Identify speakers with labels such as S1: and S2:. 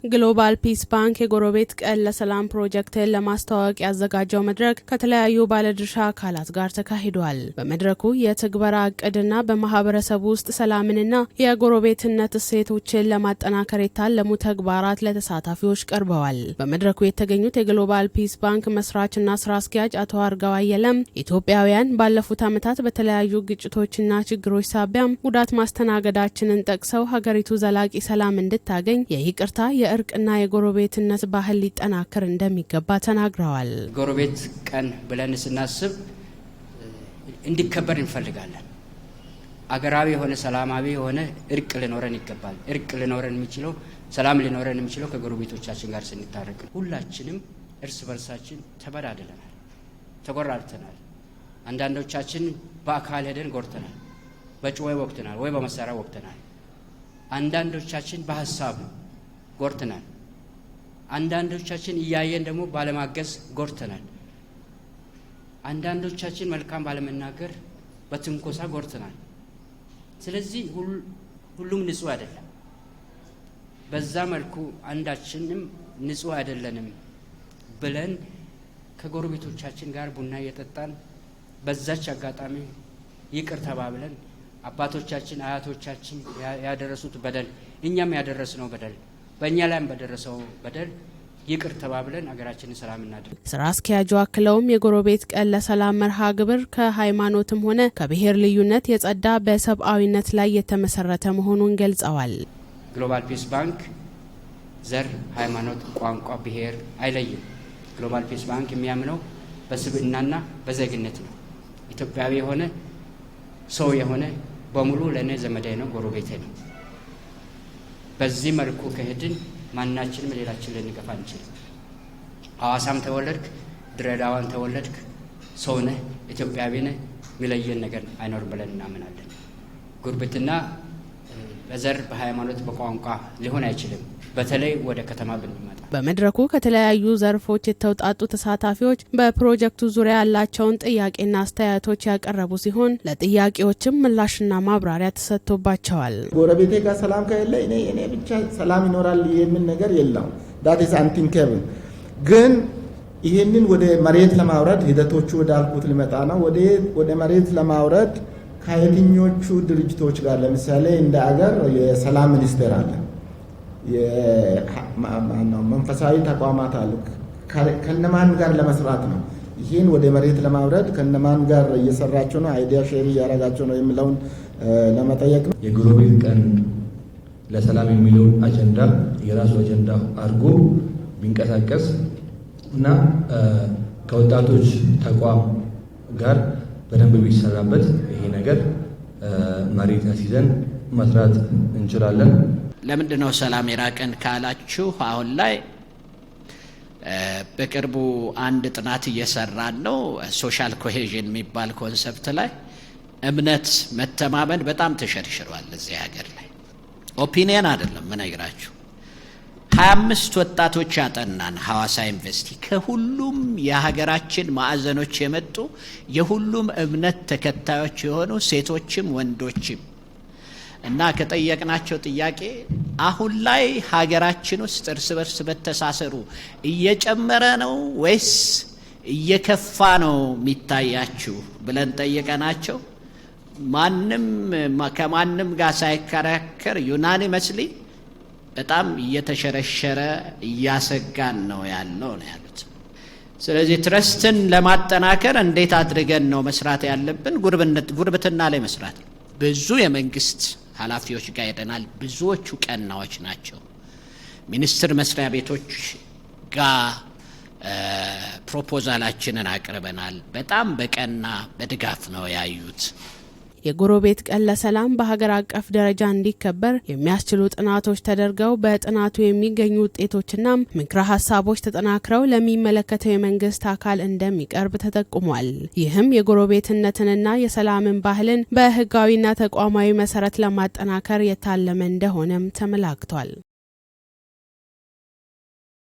S1: ግሎባል ፒስ ባንክ የጎረቤት ቀን ለሰላም ፕሮጀክትን ለማስተዋወቅ ያዘጋጀው መድረክ ከተለያዩ ባለድርሻ አካላት ጋር ተካሂዷል። በመድረኩ የትግበራ እቅድና በማህበረሰቡ ውስጥ ሰላምንና የጎረቤትነት እሴቶችን ለማጠናከር የታለሙ ተግባራት ለተሳታፊዎች ቀርበዋል። በመድረኩ የተገኙት የግሎባል ፒስ ባንክ መስራችና ስራ አስኪያጅ አቶ አርጋው አየለም ኢትዮጵያውያን ባለፉት ዓመታት በተለያዩ ግጭቶችና ችግሮች ሳቢያም ጉዳት ማስተናገዳችንን ጠቅሰው ሀገሪቱ ዘላቂ ሰላም እንድታገኝ የይቅርታ የእርቅና የጎረቤትነት ባህል ሊጠናከር እንደሚገባ ተናግረዋል።
S2: ጎረቤት ቀን ብለን ስናስብ እንዲከበር እንፈልጋለን። አገራዊ የሆነ ሰላማዊ የሆነ እርቅ ሊኖረን ይገባል። እርቅ ሊኖረን የሚችለው ሰላም ሊኖረን የሚችለው ከጎረቤቶቻችን ጋር ስንታረቅ። ሁላችንም እርስ በርሳችን ተበዳድለናል፣ ተጎራርተናል። አንዳንዶቻችን በአካል ሄደን ጎርተናል፣ በጩቤ ወቅተናል ወይ በመሳሪያ ወቅተናል። አንዳንዶቻችን በሐሳብ ጎርተናል። አንዳንዶቻችን እያየን ደግሞ ባለማገዝ ጎርተናል። አንዳንዶቻችን መልካም ባለመናገር በትንኮሳ ጎርተናል። ስለዚህ ሁሉም ንጹህ አይደለም። በዛ መልኩ አንዳችንም ንጹህ አይደለንም ብለን ከጎረቤቶቻችን ጋር ቡና እየጠጣን በዛች አጋጣሚ ይቅር ተባብለን አባቶቻችን አያቶቻችን ያደረሱት በደል እኛም ያደረስነው በደል በእኛ ላይም በደረሰው በደል ይቅር ተባብለን አገራችንን ሰላም እናድርግ።
S1: ስራ አስኪያጁ አክለውም የጎረቤት ቀን ለሰላም መርሃ ግብር ከሃይማኖትም ሆነ ከብሔር ልዩነት የጸዳ በሰብአዊነት ላይ የተመሰረተ መሆኑን ገልጸዋል።
S2: ግሎባል ፒስ ባንክ ዘር፣ ሃይማኖት፣ ቋንቋ፣ ብሔር አይለይም። ግሎባል ፒስ ባንክ የሚያምነው በስብዕናና በዜግነት ነው። ኢትዮጵያዊ የሆነ ሰው የሆነ በሙሉ ለኔ ዘመዴ ነው፣ ጎረቤቴ ነው። በዚህ መልኩ ከሄድን ማናችንም ሌላችን ልንገፋ አንችልም። ሐዋሳም ተወለድክ፣ ድሬዳዋን ተወለድክ፣ ሰው ነህ፣ ኢትዮጵያዊ ነህ፣ የሚለየን ነገር አይኖርም ብለን እናምናለን። ጉርብትና በዘር፣ በሃይማኖት፣ በቋንቋ ሊሆን አይችልም። በተለይ ወደ ከተማ ብንመጣ
S1: በመድረኩ ከተለያዩ ዘርፎች የተውጣጡ ተሳታፊዎች በፕሮጀክቱ ዙሪያ ያላቸውን ጥያቄና አስተያየቶች ያቀረቡ ሲሆን ለጥያቄዎችም ምላሽና ማብራሪያ ተሰጥቶባቸዋል።
S3: ጎረቤቴ ጋር ሰላም ከሌለ እኔ ብቻ ሰላም ይኖራል የሚል ነገር የለም። ዳት ኢዝ አንቲንኬብል። ግን ይሄንን ወደ መሬት ለማውረድ ሂደቶቹ ወዳልኩት ሊመጣ ነው። ወደ መሬት ለማውረድ ከየትኞቹ ድርጅቶች ጋር ለምሳሌ እንደ አገር የሰላም ሚኒስቴር አለ፣ መንፈሳዊ ተቋማት አሉ። ከነማን ጋር ለመስራት ነው? ይህን ወደ መሬት ለማውረድ ከነማን ጋር እየሰራቸው ነው? አይዲያ ሼር እያደረጋቸው ነው የሚለውን ለመጠየቅ ነው።
S4: የጎረቤት ቀን ለሰላም የሚለውን አጀንዳ የራሱ አጀንዳ አድርጎ ቢንቀሳቀስ እና ከወጣቶች ተቋም ጋር በደንብ ቢሰራበት ይሄ ነገር መሬት አስይዘን መስራት እንችላለን።
S5: ለምንድነው ሰላም የራቀን ካላችሁ አሁን ላይ በቅርቡ አንድ ጥናት እየሰራን ነው። ሶሻል ኮሄዥን የሚባል ኮንሰፕት ላይ እምነት፣ መተማመን በጣም ተሸርሽሯል እዚህ ሀገር ላይ። ኦፒኒየን አይደለም ምነግራችሁ። 25 ወጣቶች ያጠናን ሐዋሳ ዩኒቨርሲቲ ከሁሉም የሀገራችን ማዕዘኖች የመጡ የሁሉም እምነት ተከታዮች የሆኑ ሴቶችም ወንዶችም እና ከጠየቅናቸው ጥያቄ አሁን ላይ ሀገራችን ውስጥ እርስ በርስ መተሳሰሩ እየጨመረ ነው ወይስ እየከፋ ነው የሚታያችሁ ብለን ጠየቀናቸው። ከማንም ጋር ሳይከራከር ዩናኒመስሊ በጣም እየተሸረሸረ እያሰጋን ነው ያለው ነው ያሉት። ስለዚህ ትረስትን ለማጠናከር እንዴት አድርገን ነው መስራት ያለብን? ጉርብትና ላይ መስራት። ብዙ የመንግስት ኃላፊዎች ጋር ሄደናል። ብዙዎቹ ቀናዎች ናቸው። ሚኒስቴር መስሪያ ቤቶች ጋር ፕሮፖዛላችንን አቅርበናል። በጣም በቀና በድጋፍ ነው ያዩት።
S1: የጎረቤት ቀን ለሰላም በሀገር አቀፍ ደረጃ እንዲከበር የሚያስችሉ ጥናቶች ተደርገው በጥናቱ የሚገኙ ውጤቶችና ምክረ ሀሳቦች ተጠናክረው ለሚመለከተው የመንግስት አካል እንደሚቀርብ ተጠቁሟል። ይህም የጎረቤትነትንና የሰላምን ባህልን በህጋዊና ተቋማዊ መሰረት ለማጠናከር የታለመ እንደሆነም ተመላክቷል።